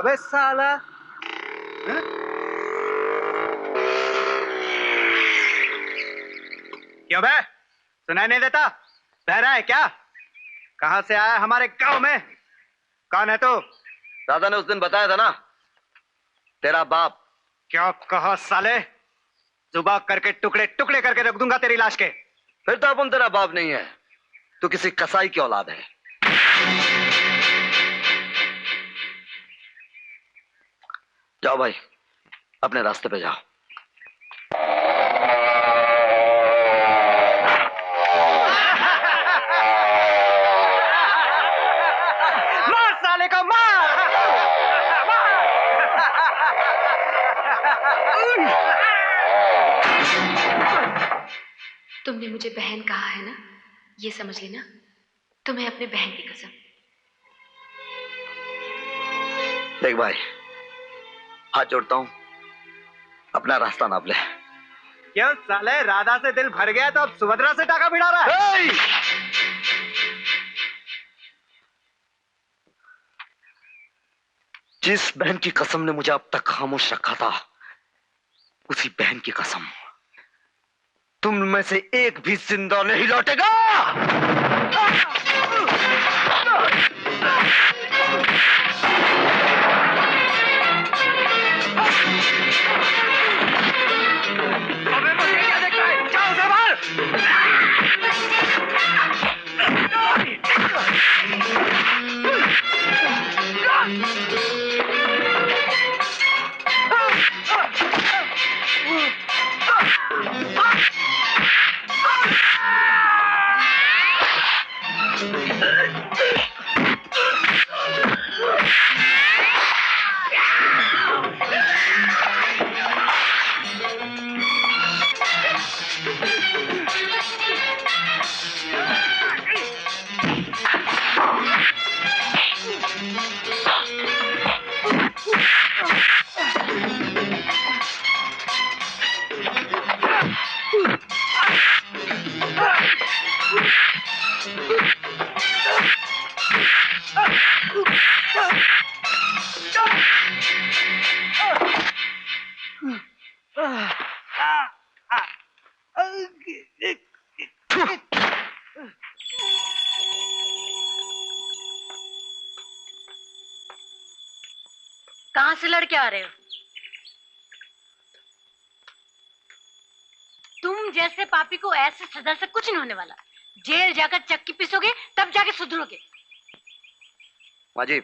अबे साला, क्यों बे? सुनाई नहीं देता? बहरा है क्या? कहां से आया हमारे गांव में? कौन है तू? दादा ने उस दिन बताया था ना, तेरा बाप। क्या कहा साले? जुबान करके टुकड़े टुकड़े करके रख दूंगा तेरी लाश के। फिर तो अपन तेरा बाप नहीं है, तू किसी कसाई की औलाद है। जाओ भाई, अपने रास्ते पे जाओ। मार साले को, मार! तुमने मुझे बहन कहा है ना, ये समझ लेना, तुम्हें अपने बहन की कसम। देख भाई, हाथ जोड़ता हूं, अपना रास्ता नाप ले। क्यों साले, राधा से दिल भर गया तो अब सुभद्रा से टाका भिड़ा रहा है? जिस बहन की कसम ने मुझे अब तक खामोश रखा था, उसी बहन की कसम, तुम में से एक भी जिंदा नहीं लौटेगा। अबे मुझे क्या देखता है? जाओ उसे मार! कहां से लड़के आ रहे हो? तुम जैसे पापी को ऐसे सजा से कुछ नहीं होने वाला। जेल जाकर चक्की पीसोगे तब जाके सुधरोगे। माँ जी,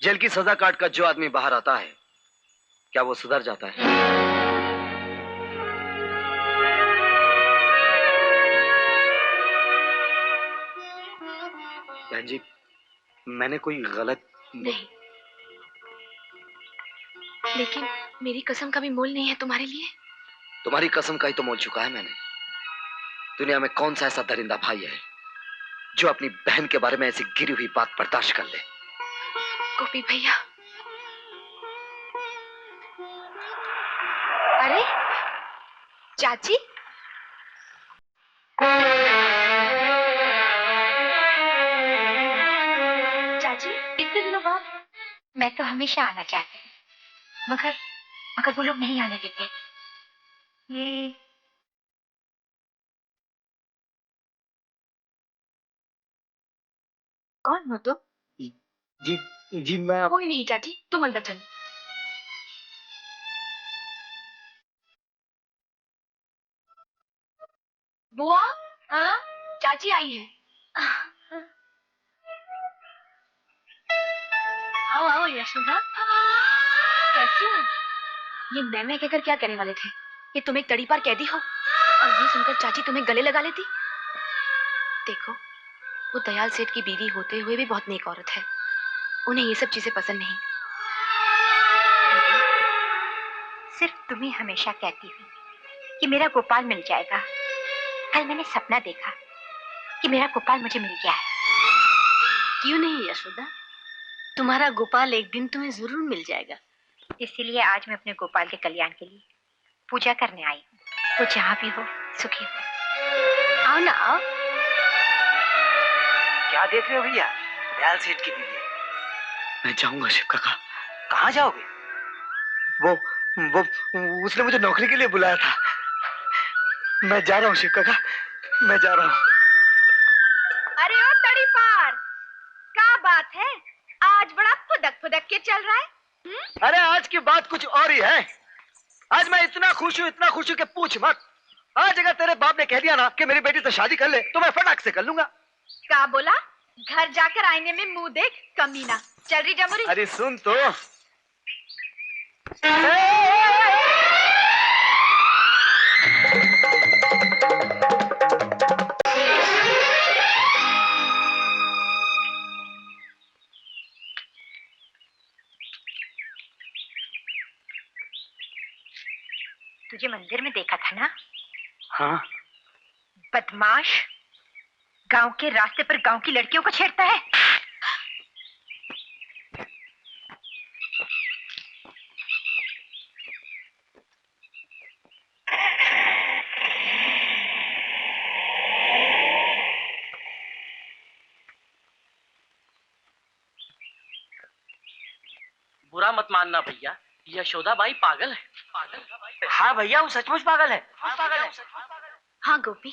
जेल की सजा काट कर जो आदमी बाहर आता है, क्या वो सुधर जाता है? बहन जी, मैंने कोई गलत नहीं, लेकिन मेरी कसम का भी मोल नहीं है तुम्हारे लिए। तुम्हारी कसम का ही तो मोल चुका है मैंने। दुनिया में कौन सा ऐसा दरिंदा भाई है जो अपनी बहन के बारे में ऐसी गिरी हुई बात बर्दाश्त कर ले? गोपी भैया। अरे चाची, चाची इतने दिनों बाद। मैं तो हमेशा आना चाहती हूँ, मगर वो लोग नहीं आने देते। ये कौन हो तुम? जी मैं कोई नहीं चाची, तुम अंदर चलो। बुआ, हाँ चाची आई है। आओ आओ यशोदा, कैसी हो? ये मैं कहकर क्या करने वाले थे कि तुम एक तड़ी पार कैदी हो, और ये सुनकर चाची तुम्हें गले लगा लेती। देखो, वो दयाल सेठ की बीवी होते हुए भी बहुत नेक औरत है, उन्हें ये सब चीजें पसंद नहीं। सिर्फ तुम्हें हमेशा कहती हूँ कि मेरा गोपाल मिल जाएगा। कल मैंने सपना देखा कि मेरा गोपाल मुझे मिल गया है। क्यों नहीं यशोदा, तुम्हारा गोपाल एक दिन तुम्हें जरूर मिल जाएगा। इसीलिए आज मैं अपने गोपाल के कल्याण के लिए पूजा करने आई हूँ। वो जहाँ भी हो सुखी हो। आओ ना आओ। क्या देख रहे हो भैया? दयाल सेठ की बीवी है। मैं जाऊंगा शिव काका, कहाँ जाओगे? वो उसने मुझे नौकरी के लिए बुलाया था। मैं जा रहा हूँ शिव काका, मैं जा रहा हूँ। अरे ओ तड़ी पार, क्या बात है? आज बड़ा फुदक फुदक के चल रहा है। अरे आज की बात कुछ और ही है। आज मैं इतना खुश हूँ कि पूछ मत। आज अगर तेरे बाप ने कह दिया ना कि मेरी बेटी से शादी कर ले तो मैं फटाक से कर लूंगा। क्या बोला? घर जाकर आईने में मुंह देख कमीना। चल रही जमुरी। अरे सुन तो। तुझे मंदिर में देखा था ना? हाँ। बदमाश, गांव के रास्ते पर गांव की लड़कियों को छेड़ता है। बुरा मत मानना भैया, यशोदा बाई पागल है। हाँ भैया, वो सचमुच पागल है। हाँ गोपी,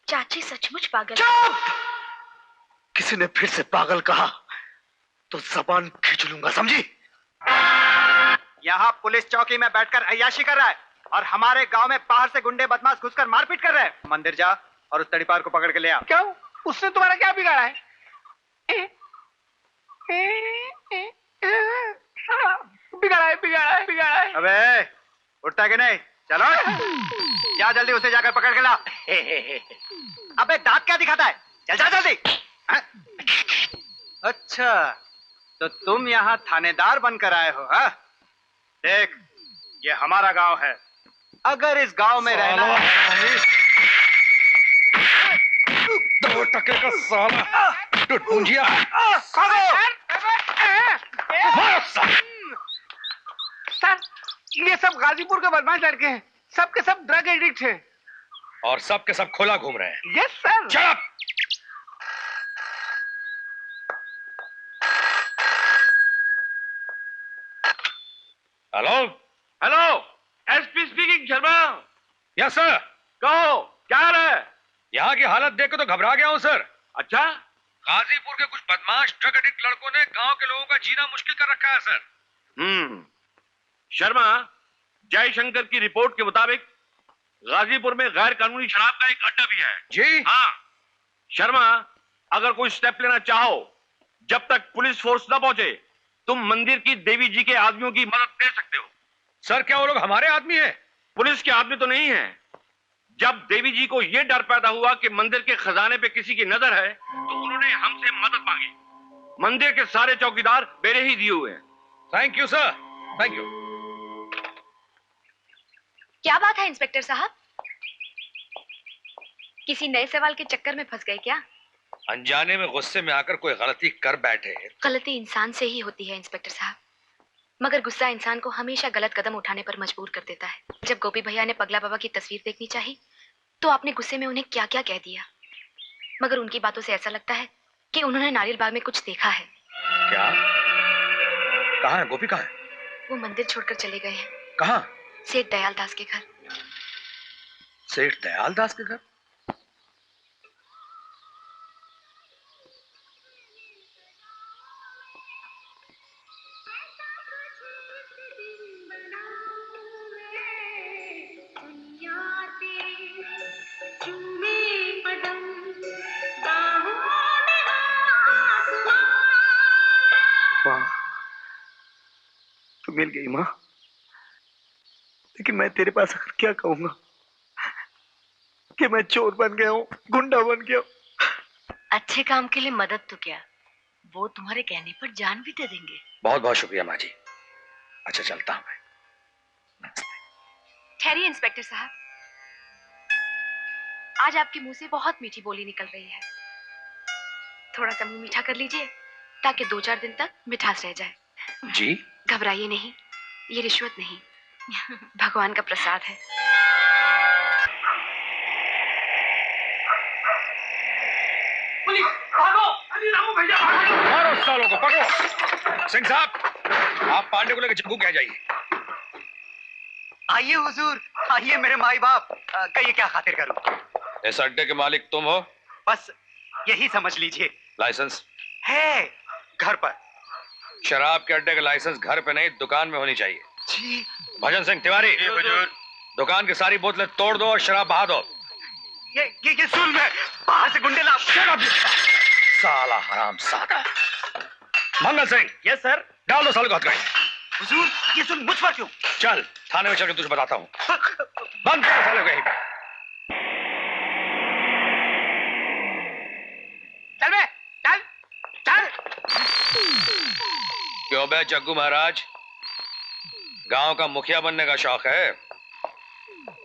चाची सचमुच पागल है। चुप! किसी ने फिर से पागल कहा तो जबान खींच लूंगा, समझी? यहाँ पुलिस चौकी में बैठकर अय्याशी कर रहा है और हमारे गांव में बाहर से गुंडे बदमाश घुसकर मारपीट कर रहे हैं। मंदिर जा और उस तड़ीपार को पकड़ के ले आ। क्यों? उसने तुम्हारा क्या बिगाड़ा है? बिगाड़ा है। अबे उठता कि नहीं? चलो जा जल्दी, उसे जाकर पकड़ के ला। अबे दांत क्या दिखाता है? चल जा जल्दी। अच्छा, तो तुम यहाँ थानेदार बनकर आए हो? हाँ? देख, ये हमारा गांव है। अगर इस गांव में रहना है 2 टके का साला टुटपुंजिया। सर, ये सब गाजीपुर के बदमाश लड़के हैं। सब के सब ड्रग एडिक्ट हैं। और सब के सब खुला घूम रहे हैं। Yes sir. चुप! Hello hello, SP speaking. Sharma. Yes sir. कहो, क्या हाल है? यहाँ की हालत देख के तो घबरा गया हूँ सर। अच्छा? गाजीपुर के कुछ बदमाश ड्रग एडिक्ट लड़कों ने गांव के लोगों का जीना मुश्किल कर रखा है सर। शर्मा, जयशंकर की रिपोर्ट के मुताबिक गाजीपुर में गैर कानूनी शराब का एक अड्डा भी है। जी हाँ शर्मा, अगर कोई स्टेप लेना चाहो, जब तक पुलिस फोर्स न पहुंचे, तुम मंदिर की देवी जी के आदमियों की मदद ले सकते हो। सर, क्या वो लोग हमारे आदमी हैं? पुलिस के आदमी तो नहीं है। जब देवी जी को यह डर पैदा हुआ कि मंदिर के खजाने पे किसी की नजर है, तो उन्होंने हमसे मदद मांगी। मंदिर के सारे चौकीदार मेरे ही दिए हुए हैं। Thank you sir, thank you. क्या बात है इंस्पेक्टर साहब, किसी नए सवाल के चक्कर में फंस गए क्या? अनजाने में गुस्से में आकर कोई गलती कर बैठे। गलती इंसान से ही होती है इंस्पेक्टर साहब, मगर गुस्सा इंसान को हमेशा गलत कदम उठाने पर मजबूर कर देता है। जब गोपी भैया ने पगला बाबा की तस्वीर देखनी चाही, तो आपने गुस्से में उन्हें क्या क्या कह दिया, मगर उनकी बातों से ऐसा लगता है कि उन्होंने नारियल बाग में कुछ देखा है। क्या? कहाँ है गोपी? कहाँ है? वो मंदिर छोड़कर चले गए हैं। कहाँ? सेठ दयाल दास के घर। सेठ दयाल दास के घर? तू मिल गई माँ, लेकिन मैं तेरे पास आकर क्या कहूंगा कि मैं चोर बन गया हूँ, गुंडा बन गया हूँ। अच्छे काम के लिए मदद तो क्या, वो तुम्हारे कहने पर जान भी दे देंगे। बहुत बहुत शुक्रिया माँ जी। अच्छा चलता हूँ मैं। ठहरिए इंस्पेक्टर साहब, आज आपके मुंह से बहुत मीठी बोली निकल रही है। थोड़ा सा मुंह मीठा कर लीजिए ताकि 2-4 दिन तक मिठास रह जाए। जी? घबराइए नहीं, ये रिश्वत नहीं, भगवान का प्रसाद है। पुलिस, भागो! अली रामू भैया, भागो! मारो सालों को, पकड़ो। सिंह साहब, आप पांडे को लेकर जग्गू कह जाइए। आइए हुजूर, आइए मेरे माई बाप। कहिए क्या खातिर करूं? इस अड्डे के मालिक तुम हो? बस यही समझ लीजिए। लाइसेंस है घर पर। शराब के अड्डे का लाइसेंस घर पे नहीं, दुकान में होनी चाहिए। जी भजन सिंह तिवारी, हुजूर। दुकान की सारी बोतलें तोड़ दो और शराब बहा दो। ये जुल्म है। बाहर से गुंडे ला। साला हराम सादा। मंगल सिंह। Yes sir. डाल दो साले को हथकड़ी। हुजूर ये जुल्म मुझ पर क्यों? चल थाने में चल के तुझे बताता हूँ। बंद कर साले को यहीं पे। चल बे, चल चल। क्यों बे जग्गू महाराज, गांव का मुखिया बनने का शौक है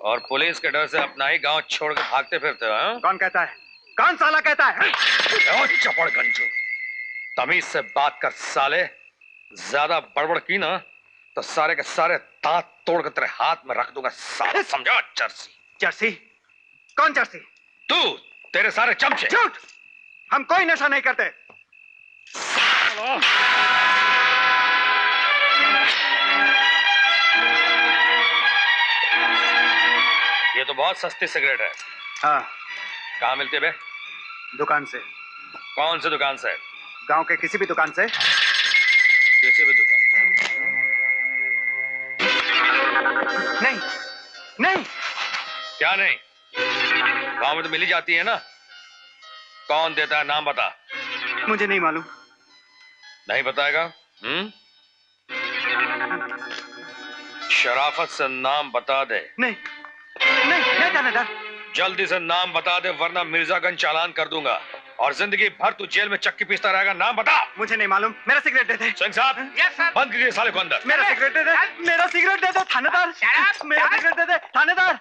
और पुलिस के डर से अपना ही गांव छोड़ के भागते फिरते हो? हाँ? कौन कहता है? कौन साला कहता है? चपड़ गंजू, तमीज से बात कर साले। ज्यादा बड़बड़ की ना तो सारे के सारे दांत तोड़ के तेरे हाथ में रख दूंगा साले, समझा? चर्सी। जर्सी? कौन जर्सी? तू, तेरे सारे चमचे। झूठ! हम कोई नशा नहीं करते। ये तो बहुत सस्ती सिगरेट है। हाँ। कहाँ मिलती है बे? दुकान से। कौन सी दुकान से? गांव के किसी भी दुकान से। किसी भी दुकान। नहीं नहीं। क्या नहीं? गांव में तो मिली जाती है ना। कौन देता है, नाम बता। मुझे नहीं मालूम। नहीं बताएगा? शराफत से नाम बता दे। नहीं नहीं नहीं थानेदार। जल्दी से नाम बता दे वरना मिर्जागंज चालान कर दूंगा और जिंदगी भर तू जेल में चक्की पीसता रहेगा। नाम बता। मुझे नहीं मालूम। मेरा सिगरेट दे दे। सिंह साहब, यस सर। बंद कीजिए साले को अंदर। मेरा सिगरेट दे दे। मेरा सिगरेट दे दे थानेदार। मेरा सिगरेट दे दे थानेदार।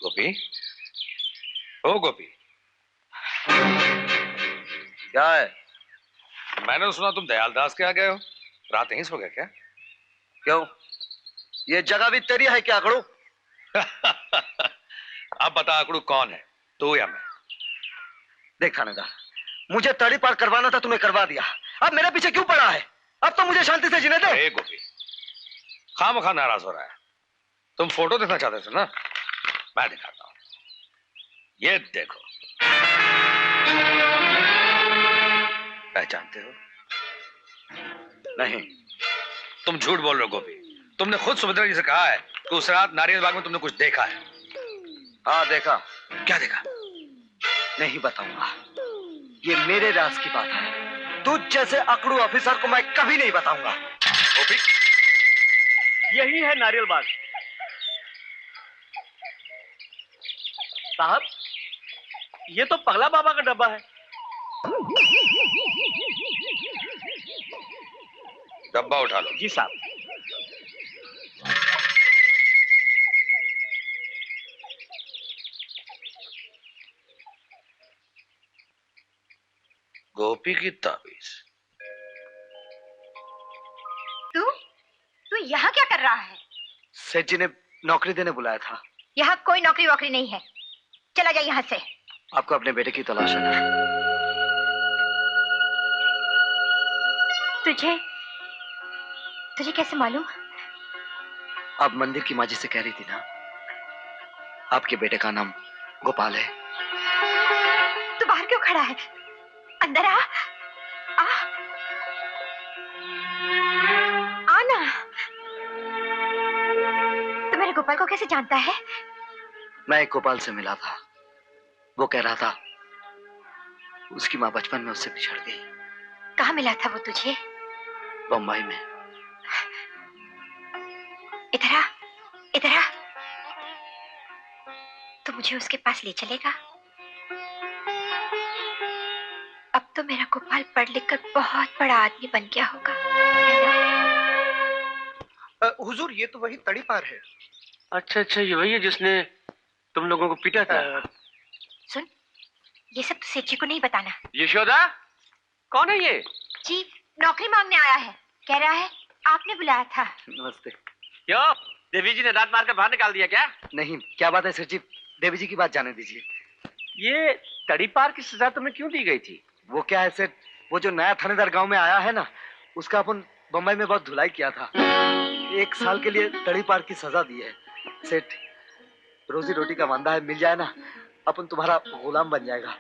गोपी, ओ गोपी, क्या है? मैंने तो सुना तुम दयालदास के आ गए हो। रात यहीं सो गए क्या? क्यों? ये जगह भी तेरी है क्या आकड़ू? अब बता आकड़ू कौन है, तू या मैं? देख थानेदार, मुझे तड़ी पार करवाना था, तूने करवा दिया। अब मेरे पीछे क्यों पड़ा है? अब तो मुझे शांति से जीने दे। ए गोपी, खामखा नाराज हो रहा है। तुम फोटो देखना चाहते थे ना, मैं दिखाता हूं। ये देखो। पहचानते हो? नहीं। तुम झूठ बोल रहे हो गोपी। तुमने खुद सुभद्रा जी से कहा है कि उस रात नारियल बाग में तुमने कुछ देखा है। हाँ देखा। क्या देखा? नहीं बताऊंगा, ये मेरे राज की बात है। तुझ जैसे अकड़ू ऑफिसर को मैं कभी नहीं बताऊंगा। गोपी, यही है नारियल बाग। साहब, ये तो पगला बाबा का डब्बा है। डब्बा उठा लो। जी साहब। गोपी की ताबीज। तू यहाँ क्या कर रहा है? सेठ जी ने नौकरी देने बुलाया था। यहाँ कोई नौकरी वोकरी नहीं है, चला जा यहाँ से। आपको अपने बेटे की तलाश है ना? तुझे कैसे मालूम? आप मंदिर की माजी से कह रही थी ना, आपके बेटे का नाम गोपाल है। तू बाहर क्यों खड़ा है? अंदर आ, आ, आना। तू मेरे गोपाल को कैसे जानता है? मैं एक गोपाल से मिला था, वो कह रहा था उसकी माँ बचपन में उससे बिछड़ गई। कहाँ मिला था वो तुझे? बम्बई में। इधर आ, इधर आ। तो मुझे उसके पास ले चलेगा? अब तो मेरा गोपाल पढ़ लिख कर बहुत बड़ा आदमी बन गया होगा। हुजूर ये तो वही तड़ी पार है। अच्छा, ये वही है जिसने तुम लोगों को पीटा था। सुन, ये सब तो सेठ जी को नहीं बताना। यशोदा, कौन है ये? जी, नौकरी मांगने आया है। कह रहा है आपने बुलाया था। नमस्ते। क्यों देवी जी ने दांत मार कर बाहर निकाल दिया क्या? नहीं, क्या बात है सचिव, देवी जी की बात जाने दीजिए। ये तड़ी पार की सजा तुम्हें क्यों दी गई थी? वो क्या है सेठ, वो जो नया थानेदार गांव में आया है ना, उसका अपन बम्बई में बहुत धुलाई किया था। 1 साल के लिए तड़ी पार की सजा दी है। सेठ, रोजी रोटी का वांदा है, मिल जाए ना, अपन तुम्हारा गुलाम बन जाएगा।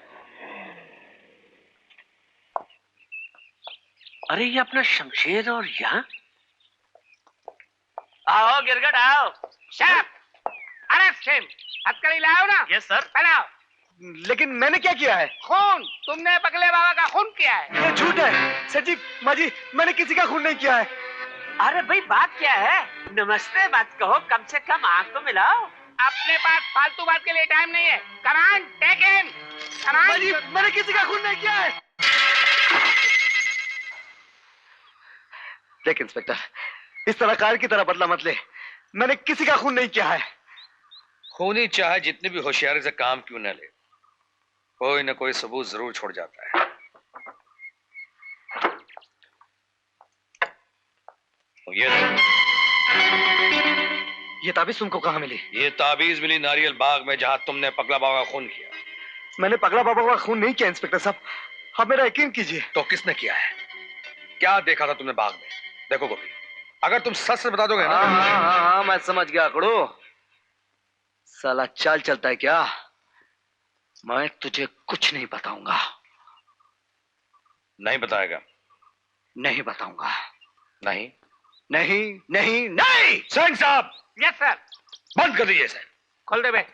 अरे ये अपना शमशेर और यहाँ? आओ गिरगट आओ। साहब, अरेस्ट हिम। हथकड़ी लाओ ना। Yes sir. पहनाओ। लेकिन मैंने क्या किया है? खून, तुमने पगले बाबा का खून किया है। ये झूठ है सचिव, माजी, मैंने किसी का खून नहीं किया है। अरे भाई बात क्या है? नमस्ते मत कहो, कम से कम आंख तो मिलाओ। अपने पास फालतू बात के लिए टाइम नहीं है। कमान, टेक हिम। माजी, मैंने किसी का खून नहीं किया है। देख इंस्पेक्टर, इस तरह कार की तरह बदला मत ले। मैंने किसी का खून नहीं किया है। खूनी चाहे जितनी भी होशियारी से काम क्यों न ले, कोई न कोई सबूत जरूर छोड़ जाता है। ये ताबीज तुमको कहाँ मिली? ये ताबीज मिली नारियल बाग में, जहां तुमने पगला बाबा का खून किया। मैंने पगला बाबा का खून नहीं किया इंस्पेक्टर साहब, आप मेरा यकीन कीजिए। तो किसने किया है? क्या देखा था तुमने बाग में? देखो गोपी, अगर तुम सच से बता दोगे ना। हाँ, मैं समझ गया अकड़ो। साला चाल चलता है क्या? मैं तुझे कुछ नहीं बताऊंगा। नहीं बताएगा? नहीं बताऊंगा। नहीं नहीं नहीं नहीं। सिंह साहब, यस सर। बंद कर दीजिए इसे। खोल दे बे।